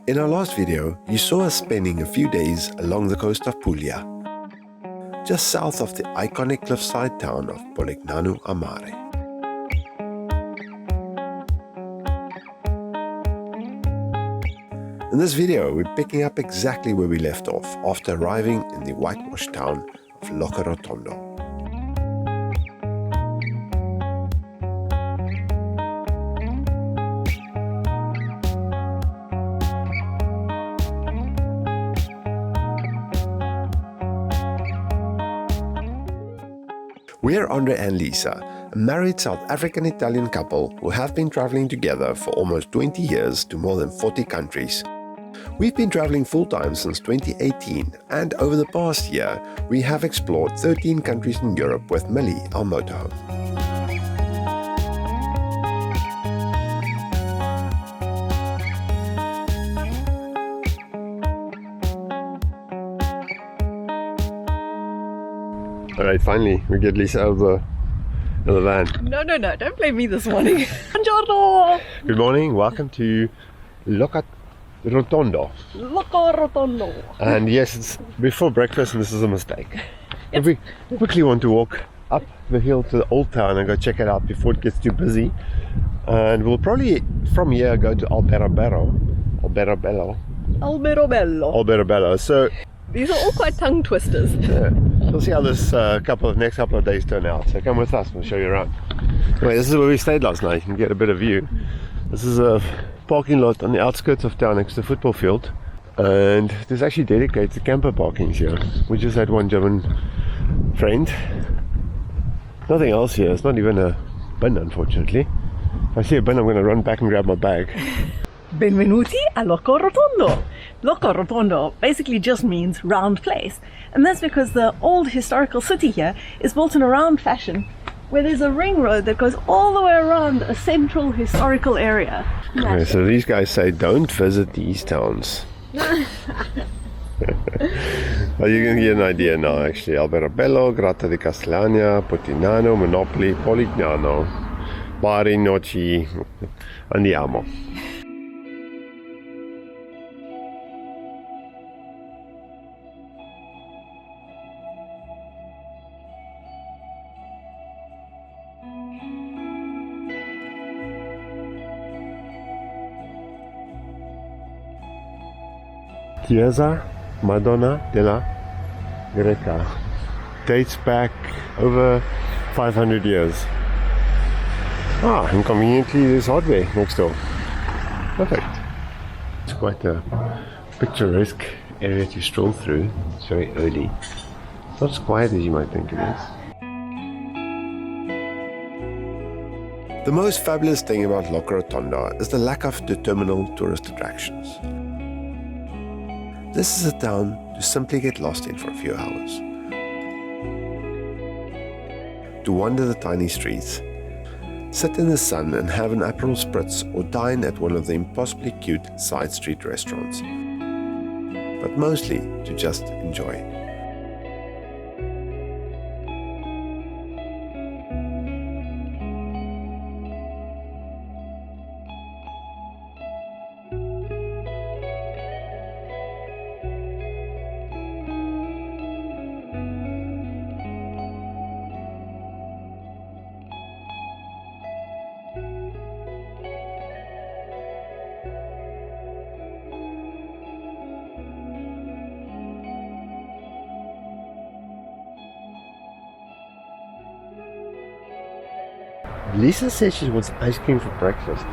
In our last video, you saw us spending a few days along the coast of Puglia, just south of the iconic cliffside town of Polignano a Mare. In this video, we're picking up exactly where we left off after arriving in the whitewashed town of Locorotondo. We're Andre and Lisa, a married South African-Italian couple who have been traveling together for almost 20 years to more than 40 countries. We've been traveling full-time since 2018, and over the past year, we have explored 13 countries in Europe with Millie, our motorhome. Alright, finally, we get Lisa out of the van. No, don't blame me this morning. Buongiorno! Good morning, welcome to Locorotondo. Locorotondo. And yes, it's before breakfast and this is a mistake. If we quickly want to walk up the hill to the old town and go check it out before it gets too busy. And we'll probably, from here, go to Alberobello. So these are all quite tongue twisters. yeah, we'll see how this next couple of days turn out. So come with us, we'll show you around. Anyway, this is where we stayed last night. You can get a bit of view. This is a parking lot on the outskirts of town next to the football field. And there's actually dedicated camper parkings here. We just had one German friend. Nothing else here. It's not even a bin, unfortunately. If I see a bin, I'm going to run back and grab my bag. Benvenuti a Locorotondo. Locorotondo basically just means round place. And that's because the old historical city here is built in a round fashion, where there's a ring road that goes all the way around a central historical area. Okay, so these guys say don't visit these towns. Well, you can get an idea now actually. Alberobello, Grotta di Castellana, Polignano, Monopoli, Polignano, Mare, Noci, andiamo. Chiesa Madonna della Greca dates back over 500 years. And conveniently there's hardware next door. Perfect. It's quite a picturesque area to stroll through. It's very early. Not as quiet as you might think it is. The most fabulous thing about Locorotondo is the lack of terminal tourist attractions. This is a town to simply get lost in for a few hours. To wander the tiny streets, sit in the sun and have an Aperol Spritz or dine at one of the impossibly cute side street restaurants. But mostly to just enjoy. Lisa says she wants ice cream for breakfast.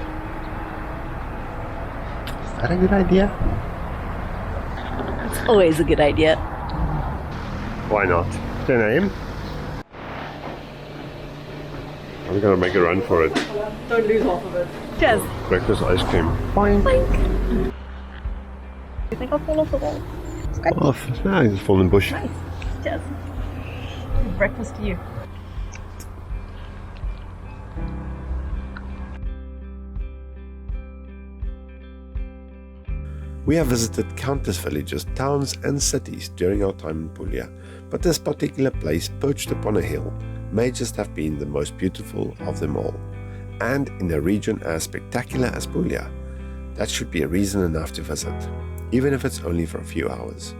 Is that a good idea? It's always a good idea. Why not? 10 a.m. I'm gonna make a run for it. Don't lose half of it. Cheers. Breakfast ice cream. Boink. You think I'll fall off the wall? Okay. Off. No, I just fall in the bush. Nice. Cheers. Breakfast to you. We have visited countless villages, towns and cities during our time in Puglia, but this particular place perched upon a hill may just have been the most beautiful of them all. And in a region as spectacular as Puglia, That should be a reason enough to visit, even if it's only for a few hours.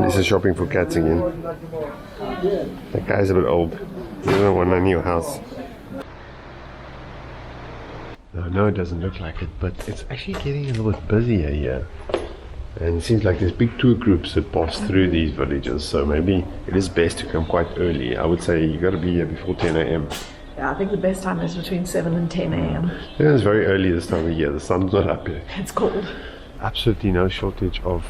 This is shopping for cats again. That guy's a bit old. He doesn't want none in your house. No, it doesn't look like it, but it's actually getting a little bit busier here. And it seems like there's big tour groups that pass through these villages, so maybe it is best to come quite early. I would say you got to be here before 10 a.m. Yeah, I think the best time is between 7 and 10 a.m. Yeah, it's very early this time of year. The sun's not up yet. It's cold. Absolutely no shortage of,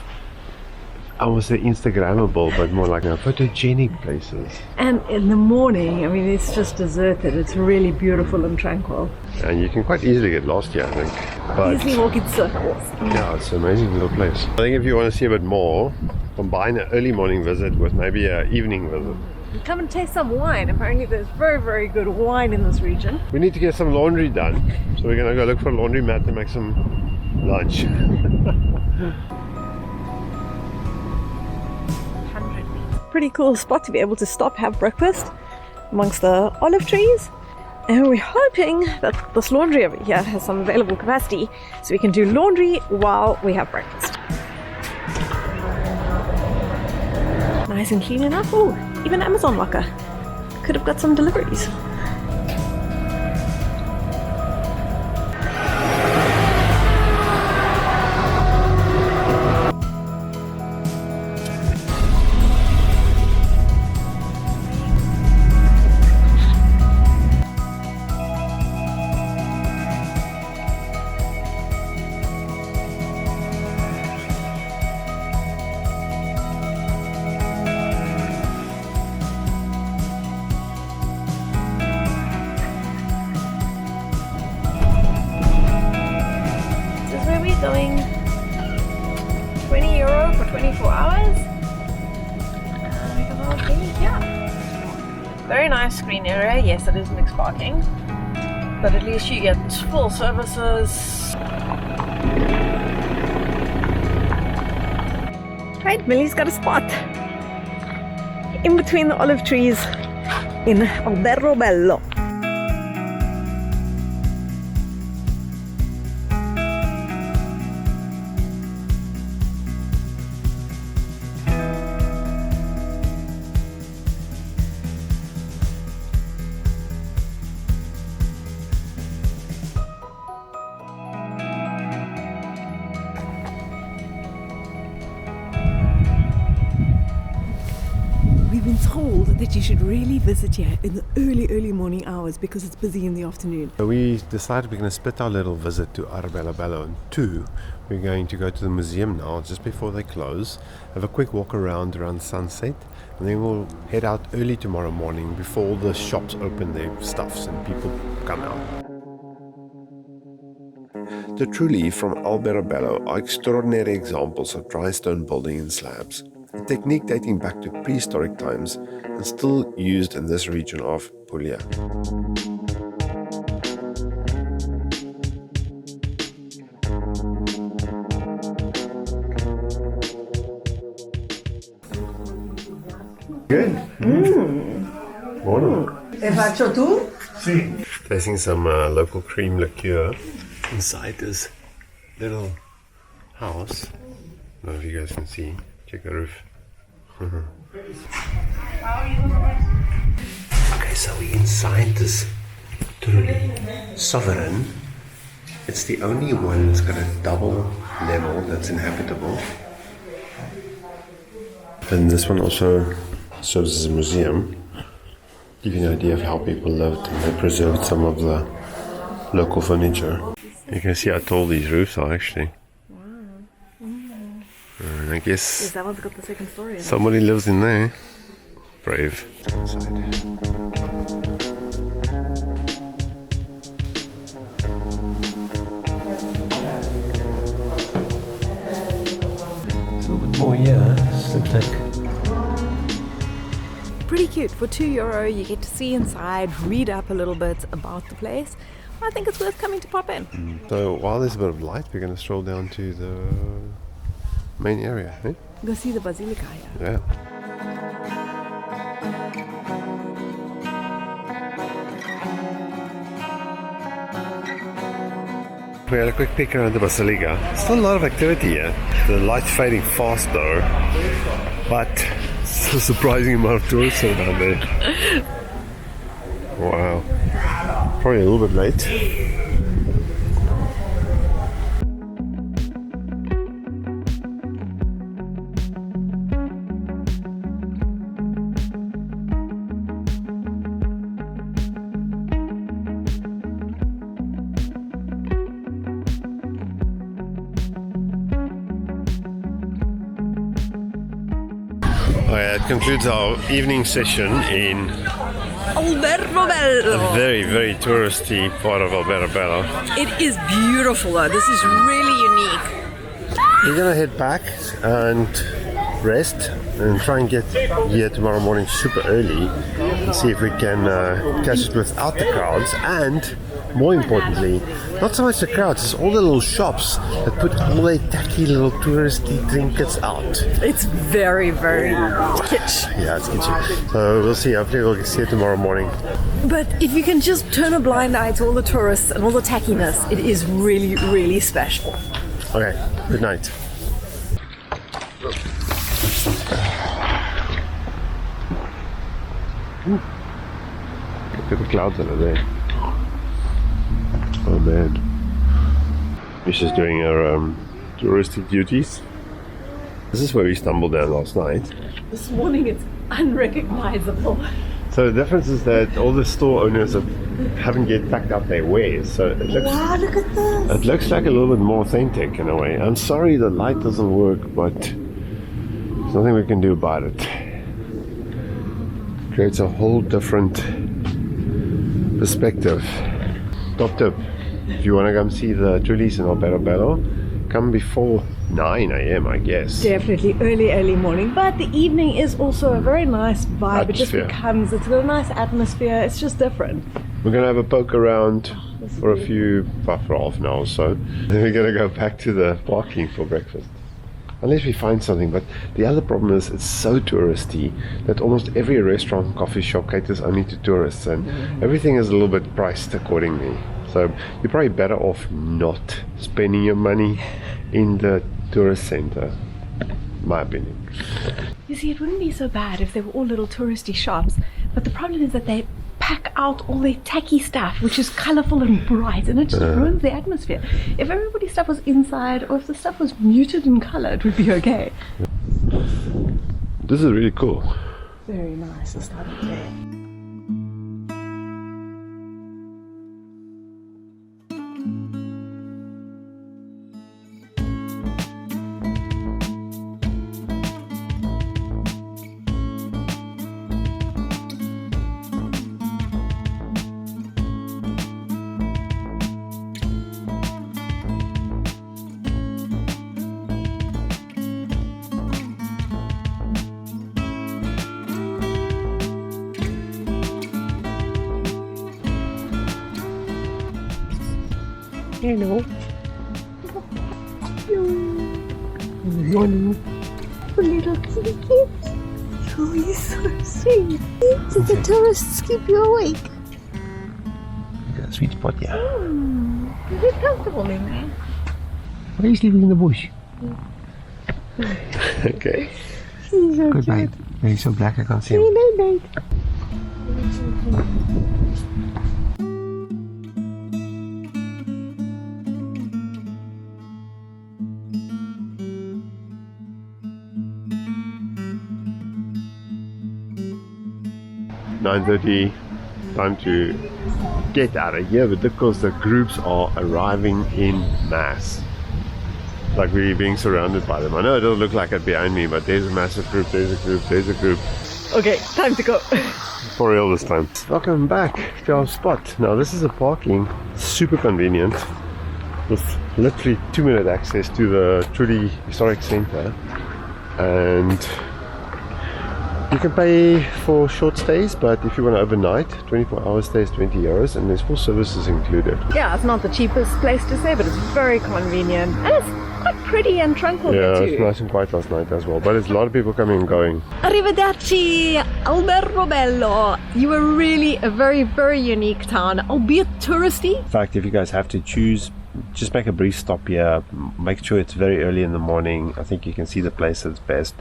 I would say Instagrammable, but more like photogenic places. And in the morning, I mean, it's just deserted. It's really beautiful and tranquil. And you can quite easily get lost here, I think. But easily walk in circles. yeah, it's an amazing little place. I think if you want to see a bit more, combine an early morning visit with maybe an evening visit. Come and taste some wine. Apparently there's very, very good wine in this region. We need to get some laundry done, so we're going to go look for a laundromat to make some lunch. Pretty cool spot to be able to stop, have breakfast amongst the olive trees. And we're hoping that this laundry over here has some available capacity so we can do laundry while we have breakfast. Nice and clean enough. Oh, even Amazon locker. Could have got some deliveries. Going €20 for 24 hours. We can all be here. Very nice screen area. Yes, it is mixed parking, but at least you get full services. Right, Millie's got a spot in between the olive trees in Alberobello. We've been told that you should really visit here in the early morning hours because it's busy in the afternoon. So we decided we're going to split our little visit to Alberobello in two. We're going to go to the museum now just before they close, have a quick walk around sunset, and then we'll head out early tomorrow morning before all the shops open their stuffs and people come out. The trulli from Alberobello are extraordinary examples of dry stone building in slabs, a technique dating back to prehistoric times and still used in this region of Puglia. Good. Morning. E faccio tu? Sì. Tasting some local cream liqueur inside this little house. I don't know if you guys can see. Check the roof. Okay, so we're inside this truly sovereign. It's the only one that's got a double level that's inhabitable. And this one also serves as a museum. Give you an idea of how people lived, and they preserved some of the local furniture. You can see how tall these roofs are actually. Wow. And I guess Yes, that one's got the second story in it. somebody lives in there. Brave. It's a little bit more here. This looks like Pretty cute. For €2 you get to see inside, read up a little bit about the place. I think it's worth coming to pop in. So while there's a bit of light, we're going to stroll down to the main area. Eh? Go see the basilica here. Yeah. We had a quick peek around the Basilica. Still a lot of activity here. The light's fading fast though, but it's a surprising amount of tourists around there. Wow. Probably a little bit late. It concludes our evening session in Alberobello. a very, very touristy part of Alberobello. It is beautiful though. This is really unique. We're gonna head back and rest and try and get here tomorrow morning super early and see if we can catch it without the crowds, and more importantly, not so much the crowds, it's all the little shops that put all their tacky little touristy trinkets out. It's very, very kitsch. Yeah, it's kitschy. So we'll see. Hopefully we'll see it tomorrow morning. But if you can just turn a blind eye to all the tourists and all the tackiness, it is really, really special. Okay, good night. Look at the clouds over there. Oh man. Misha's doing her touristic duties. This is where we stumbled down last night. This morning it's unrecognizable. So the difference is that all the store owners haven't yet packed up their wares, so it looks, Wow, look at this. it looks like a little bit more authentic in a way. I'm sorry the light doesn't work, but there's nothing we can do about it. Creates a whole different perspective. Top tip, if you want to come see the Trulies in Alberobello, come before 9 a.m. I guess. Definitely early morning, but the evening is also a very nice vibe. It just Atmosphere. becomes, it's got a nice atmosphere, it's just different. We're going to have a poke around for a few, for half an hour or so. Then we're going to go back to the parking for breakfast. Unless we find something, but the other problem is it's so touristy that almost every restaurant, coffee shop caters only to tourists, and everything is a little bit priced accordingly. So you're probably better off not spending your money in the tourist center, my opinion. You see, it wouldn't be so bad if they were all little touristy shops, but the problem is that they pack out all their tacky stuff, which is colourful and bright, and it just ruins the atmosphere. If everybody's stuff was inside, or if the stuff was muted in colour, it would be okay. This is really cool. Very nice to start the day. Hello. Morning. Little kitty kids. Oh, you're so sweet. Did the tourists keep you awake? You got a sweet spot, yeah. Is it comfortable in there? Why are you sleeping in the bush? Okay. He's so Goodbye. cute. He's so black I can't see him. Night night. .30, time to get out of here, but because the groups are arriving in mass. Like we're being surrounded by them. I know it doesn't look like it behind me, but there's a massive group, there's a group, there's a group. Okay, time to go. For real this time. Welcome back to our spot. Now this is a parking, super convenient, with literally 2-minute access to the truly historic center, and you can pay for short stays, but if you want to overnight, 24-hour stays, 20 euros, and there's full services included. Yeah, it's not the cheapest place to stay, but it's very convenient, and it's quite pretty and tranquil Yeah, there it's too. nice and quiet last night as well, but there's a lot of people coming and going. Arrivederci, Alberobello. You were really a very, very unique town, albeit touristy. In fact, if you guys have to choose just make a brief stop here. Make sure it's very early in the morning. I think you can see the place at its best.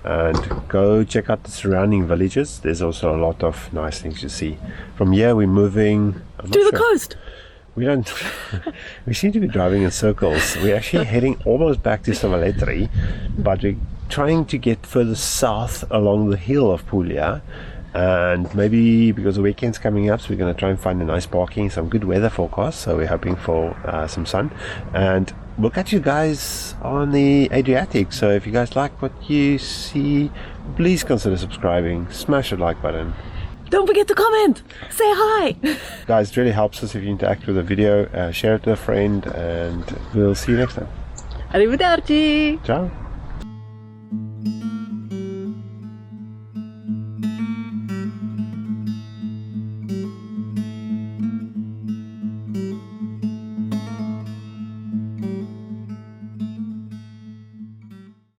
And go check out the surrounding villages. There's also a lot of nice things to see. From here we're moving To the coast. We don't. We seem to be driving in circles. We're actually heading almost back to Savelletri, but we're trying to get further south along the hill of Puglia. And maybe because the weekend's coming up, so we're going to try and find a nice parking, some good weather forecast. So we're hoping for some sun. And we'll catch you guys on the Adriatic. So if you guys like what you see, please consider subscribing. Smash the like button. Don't forget to comment. Say hi. Guys, it really helps us if you interact with the video. Share it with a friend, and we'll see you next time. Arrivederci. Ciao.